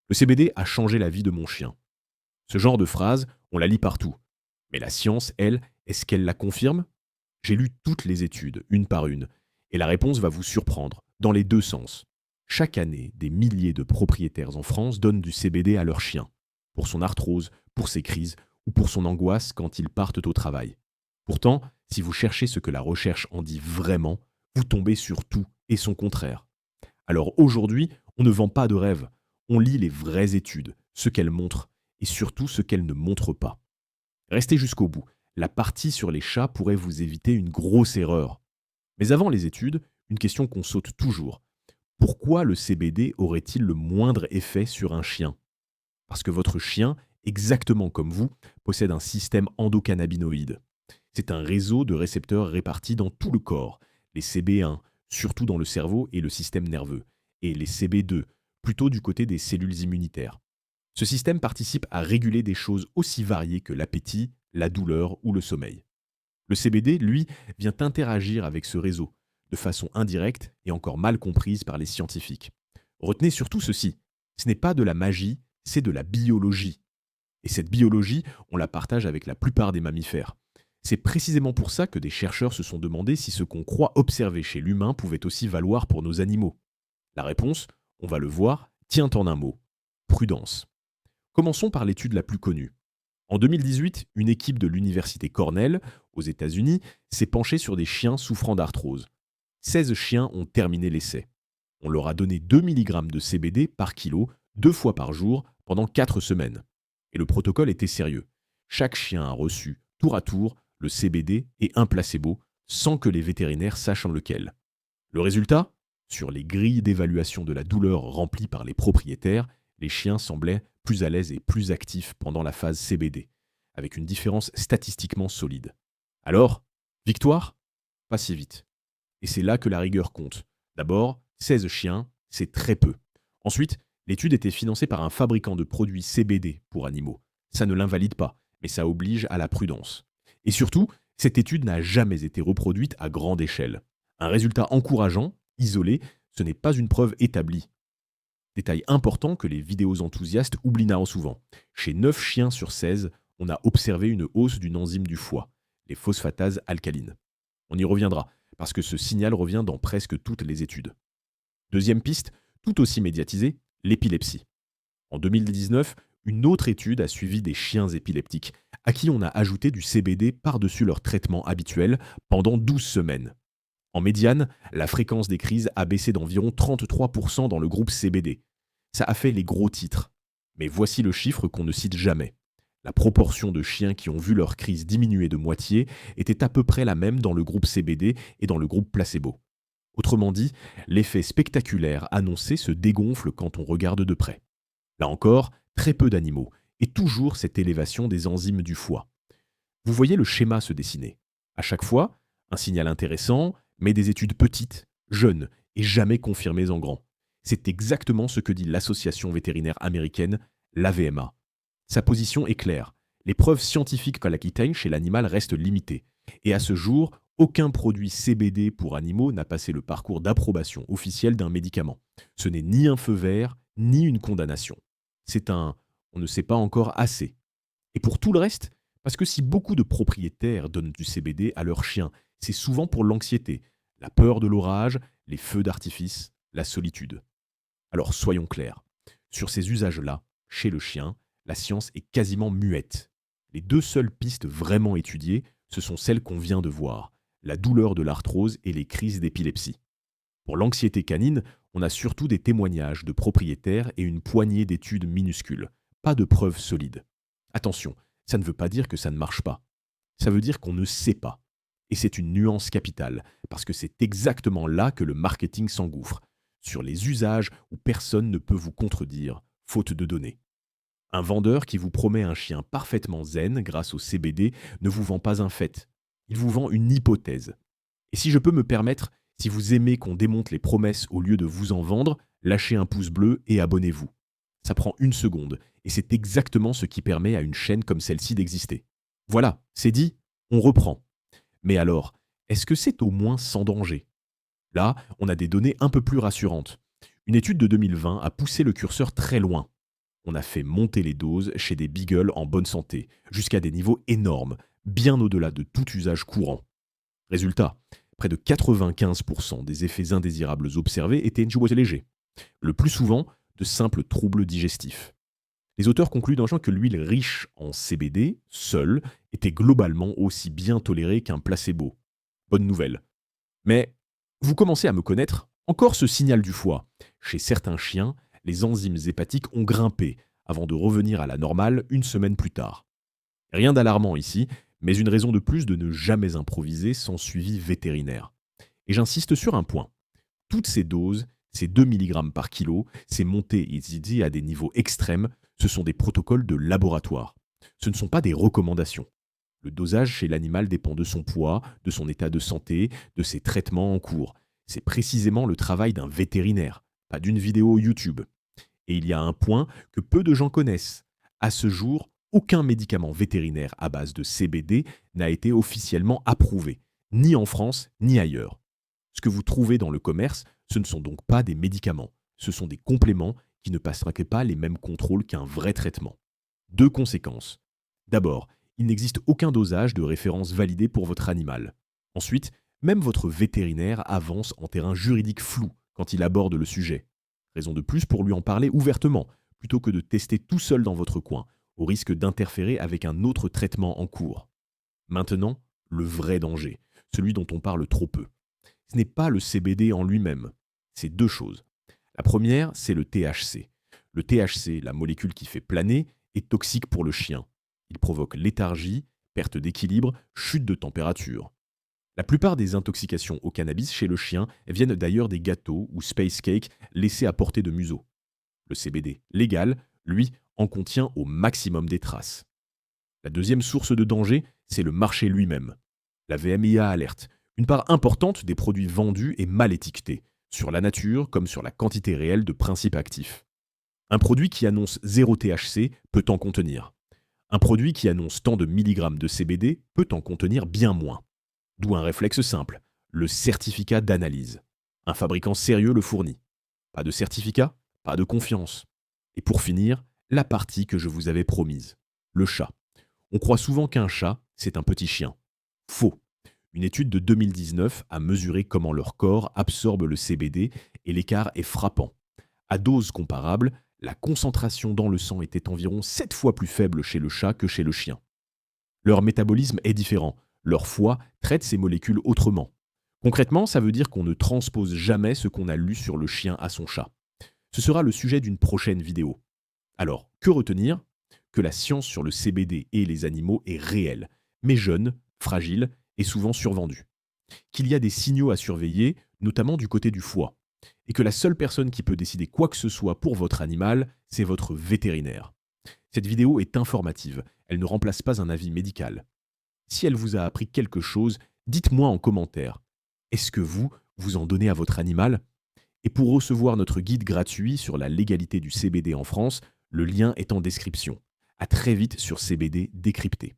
Le CBD a changé la vie de mon chien. Ce genre de phrase, on la lit partout. Mais la science, elle, est-ce qu'elle la confirme? J'ai lu toutes les études, une par une, et la réponse va vous surprendre, dans les deux sens. Chaque année, des milliers de propriétaires en France donnent du CBD à leur chien, pour son arthrose, pour ses crises ou pour son angoisse quand ils partent au travail. Pourtant, si vous cherchez ce que la recherche en dit vraiment, vous tombez sur tout et son contraire. Alors aujourd'hui, on ne vend pas de rêve, on lit les vraies études, ce qu'elles montrent, et surtout ce qu'elles ne montrent pas. Restez jusqu'au bout, la partie sur les chats pourrait vous éviter une grosse erreur. Mais avant les études, une question qu'on saute toujours. Pourquoi le CBD aurait-il le moindre effet sur un chien? Parce que votre chien, exactement comme vous, possède un système endocannabinoïde. C'est un réseau de récepteurs répartis dans tout le corps, les CB1, surtout dans le cerveau et le système nerveux, et les CB2, plutôt du côté des cellules immunitaires. Ce système participe à réguler des choses aussi variées que l'appétit, la douleur ou le sommeil. Le CBD, lui, vient interagir avec ce réseau, de façon indirecte et encore mal comprise par les scientifiques. Retenez surtout ceci, ce n'est pas de la magie, c'est de la biologie. Et cette biologie, on la partage avec la plupart des mammifères. C'est précisément pour ça que des chercheurs se sont demandé si ce qu'on croit observer chez l'humain pouvait aussi valoir pour nos animaux. La réponse, on va le voir, tient en un mot, prudence. Commençons par l'étude la plus connue. En 2018, une équipe de l'université Cornell, aux États-Unis, s'est penchée sur des chiens souffrant d'arthrose. 16 chiens ont terminé l'essai. On leur a donné 2 mg de CBD par kilo, 2 fois par jour, pendant 4 semaines. Et le protocole était sérieux. Chaque chien a reçu, tour à tour, le CBD et un placebo, sans que les vétérinaires sachent lequel. Le résultat? Sur les grilles d'évaluation de la douleur remplies par les propriétaires, les chiens semblaient plus à l'aise et plus actifs pendant la phase CBD, avec une différence statistiquement solide. Alors, victoire? Pas si vite. Et c'est là que la rigueur compte. D'abord, 16 chiens, c'est très peu. Ensuite, l'étude était financée par un fabricant de produits CBD pour animaux. Ça ne l'invalide pas, mais ça oblige à la prudence. Et surtout, cette étude n'a jamais été reproduite à grande échelle. Un résultat encourageant, isolé, ce n'est pas une preuve établie. Détail important que les vidéos enthousiastes oublient souvent. Chez 9 chiens sur 16, on a observé une hausse d'une enzyme du foie, les phosphatases alcalines. On y reviendra, parce que ce signal revient dans presque toutes les études. Deuxième piste, tout aussi médiatisée, l'épilepsie. En 2019, une autre étude a suivi des chiens épileptiques, à qui on a ajouté du CBD par-dessus leur traitement habituel pendant 12 semaines. En médiane, la fréquence des crises a baissé d'environ 33% dans le groupe CBD. Ça a fait les gros titres. Mais voici le chiffre qu'on ne cite jamais. La proportion de chiens qui ont vu leur crise diminuer de moitié était à peu près la même dans le groupe CBD et dans le groupe placebo. Autrement dit, l'effet spectaculaire annoncé se dégonfle quand on regarde de près. Là encore, très peu d'animaux, et toujours cette élévation des enzymes du foie. Vous voyez le schéma se dessiner. À chaque fois, un signal intéressant, mais des études petites, jeunes et jamais confirmées en grand. C'est exactement ce que dit l'association vétérinaire américaine, l'AVMA. Sa position est claire. Les preuves scientifiques qu'elle acquitteignent chez l'animal restent limitées. Et à ce jour, aucun produit CBD pour animaux n'a passé le parcours d'approbation officielle d'un médicament. Ce n'est ni un feu vert, ni une condamnation. C'est un on ne sait pas encore assez. Et pour tout le reste, parce que si beaucoup de propriétaires donnent du CBD à leurs chiens, c'est souvent pour l'anxiété, la peur de l'orage, les feux d'artifice, la solitude. Alors soyons clairs, sur ces usages-là, chez le chien, la science est quasiment muette. Les deux seules pistes vraiment étudiées, ce sont celles qu'on vient de voir, la douleur de l'arthrose et les crises d'épilepsie. Pour l'anxiété canine, on a surtout des témoignages de propriétaires et une poignée d'études minuscules, pas de preuves solides. Attention, ça ne veut pas dire que ça ne marche pas. Ça veut dire qu'on ne sait pas. Et c'est une nuance capitale, parce que c'est exactement là que le marketing s'engouffre, sur les usages où personne ne peut vous contredire, faute de données. Un vendeur qui vous promet un chien parfaitement zen grâce au CBD ne vous vend pas un fait. Il vous vend une hypothèse. Et si je peux me permettre, si vous aimez qu'on démonte les promesses au lieu de vous en vendre, lâchez un pouce bleu et abonnez-vous. Ça prend 1 seconde, et c'est exactement ce qui permet à une chaîne comme celle-ci d'exister. Voilà, c'est dit, on reprend. Mais alors, est-ce que c'est au moins sans danger? Là, on a des données un peu plus rassurantes. Une étude de 2020 a poussé le curseur très loin. On a fait monter les doses chez des beagles en bonne santé, jusqu'à des niveaux énormes, bien au-delà de tout usage courant. Résultat, près de 95% des effets indésirables observés étaient légers, le plus souvent de simples troubles digestifs. Les auteurs concluent d'un champ que l'huile riche en CBD, seule, était globalement aussi bien tolérée qu'un placebo. Bonne nouvelle. Mais vous commencez à me connaître, encore ce signal du foie. Chez certains chiens, les enzymes hépatiques ont grimpé avant de revenir à la normale une semaine plus tard. Rien d'alarmant ici, mais une raison de plus de ne jamais improviser sans suivi vétérinaire. Et j'insiste sur un point. Toutes ces doses, ces 2 mg par kilo, ces montées ici à des niveaux extrêmes, ce sont des protocoles de laboratoire. Ce ne sont pas des recommandations. Le dosage chez l'animal dépend de son poids, de son état de santé, de ses traitements en cours. C'est précisément le travail d'un vétérinaire, pas d'une vidéo YouTube. Et il y a un point que peu de gens connaissent. À ce jour, aucun médicament vétérinaire à base de CBD n'a été officiellement approuvé, ni en France, ni ailleurs. Ce que vous trouvez dans le commerce, ce ne sont donc pas des médicaments, ce sont des compléments qui ne passeraient pas les mêmes contrôles qu'un vrai traitement. Deux conséquences. D'abord, il n'existe aucun dosage de référence validé pour votre animal. Ensuite, même votre vétérinaire avance en terrain juridique flou quand il aborde le sujet. Raison de plus pour lui en parler ouvertement, plutôt que de tester tout seul dans votre coin, au risque d'interférer avec un autre traitement en cours. Maintenant, le vrai danger, celui dont on parle trop peu. Ce n'est pas le CBD en lui-même, c'est deux choses. La première, c'est le THC. Le THC, la molécule qui fait planer, est toxique pour le chien. Il provoque léthargie, perte d'équilibre, chute de température. La plupart des intoxications au cannabis chez le chien viennent d'ailleurs des gâteaux ou space cakes laissés à portée de museau. Le CBD légal, lui, en contient au maximum des traces. La deuxième source de danger, c'est le marché lui-même. La VMIA alerte. Une part importante des produits vendus est mal étiquetée, sur la nature comme sur la quantité réelle de principes actifs. Un produit qui annonce 0 THC peut en contenir. Un produit qui annonce tant de milligrammes de CBD peut en contenir bien moins. D'où un réflexe simple, le certificat d'analyse. Un fabricant sérieux le fournit. Pas de certificat, pas de confiance. Et pour finir, la partie que je vous avais promise, le chat. On croit souvent qu'un chat, c'est un petit chien. Faux. Une étude de 2019 a mesuré comment leur corps absorbe le CBD et l'écart est frappant. À dose comparable, la concentration dans le sang était environ 7 fois plus faible chez le chat que chez le chien. Leur métabolisme est différent. Leur foie traite ces molécules autrement. Concrètement, ça veut dire qu'on ne transpose jamais ce qu'on a lu sur le chien à son chat. Ce sera le sujet d'une prochaine vidéo. Alors, que retenir ? Que la science sur le CBD et les animaux est réelle, mais jeune, fragile et souvent survendue. Qu'il y a des signaux à surveiller, notamment du côté du foie. Et que la seule personne qui peut décider quoi que ce soit pour votre animal, c'est votre vétérinaire. Cette vidéo est informative, elle ne remplace pas un avis médical. Si elle vous a appris quelque chose, dites-moi en commentaire. Est-ce que vous en donnez à votre animal ? Et pour recevoir notre guide gratuit sur la légalité du CBD en France, le lien est en description. À très vite sur CBD décrypté.